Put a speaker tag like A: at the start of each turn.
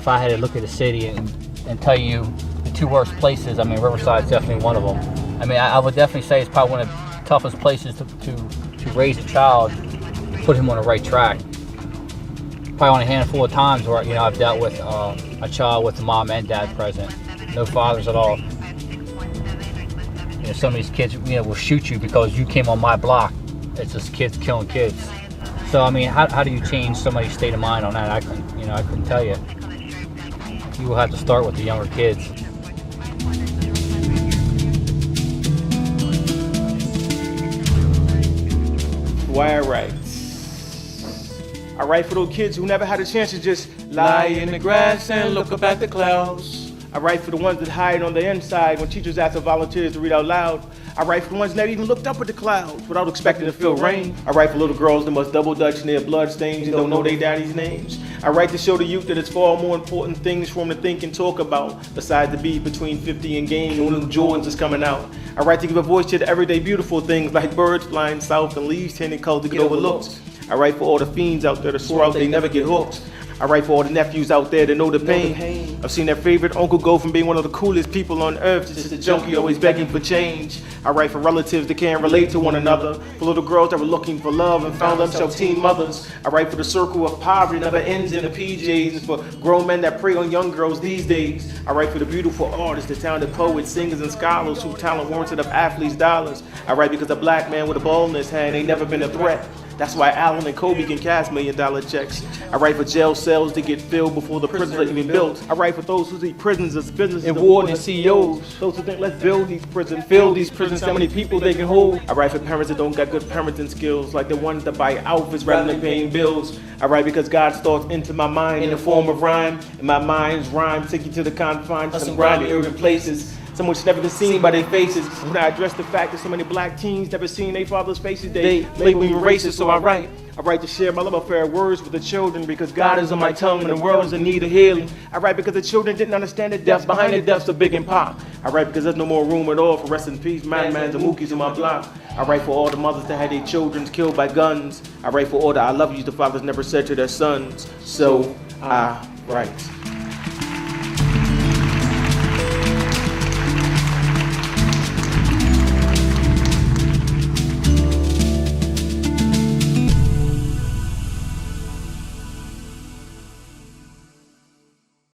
A: I had to look at the city and tell you the two worst places, I mean, Riverside is definitely one of them. I mean, I would definitely say it's probably one of the toughest places to raise a child, put him on the right track. Probably on a handful of times where, you know, I've dealt with a child with a mom and dad present, no fathers at all. You know, some of these kids, you know, will shoot you because you came on my block. It's just kids killing kids. So I mean, how do you change somebody's state of mind on that? I couldn't tell you. You will have to start with the younger kids.
B: Why I write? I write for those kids who never had a chance to just lie in the grass and look up at the clouds. I write for the ones that hide on the inside when teachers ask for volunteers to read out loud. I write for the ones that never even looked up at the clouds without expecting to feel rain. I write for little girls that must double dutch in their blood stains and don't know their daddy's names. I write to show the youth that it's far more important things for them to think and talk about besides the beat between 50 and game when them Jordans is coming out. I write to give a voice to the everyday beautiful things like birds flying south and leaves turning cold to get overlooked. I write for all the fiends out there that swear out they never get hooked. I write for all the nephews out there that know the pain. I've seen their favorite uncle go from being one of the coolest people on earth to just a junkie always begging for change. I write for relatives that can't relate to one another, for little girls that were looking for love and found themselves teen mothers. I write for the circle of poverty that never ends in the PJs, and for grown men that prey on young girls these days. I write for the beautiful artists, the talented poets, singers, and scholars whose talent warranted of athletes' dollars. I write because a black man with a ball in his hand ain't never been a threat. That's why Allen and Kobe can cash $1 million checks. I write for jail cells that get filled before the prisons are even built. I write for those who see prisons as businesses and ward and CEOs. Those who think let's build these prisons, fill these prisons, how many people they can hold. I write for parents that don't got good parenting skills, like the ones that buy outfits rather than paying bills. I write because God's thoughts into my mind in the form of rhyme, and my mind's rhyme take you to the confines of some grimy urban places. Some which never been seen by their faces. When I address the fact that so many black teens never seen their father's faces, they label me racist, so I write to share my love affair words with the children because God is on my tongue and the world is in need of healing. I write because the children didn't understand the depths behind the depths of Big and Pop. I write because there's no more room at all for rest in peace, madmans and mookies on my block. I write for all the mothers that had their children killed by guns. I write for all the I love yous the fathers never said to their sons. So I write.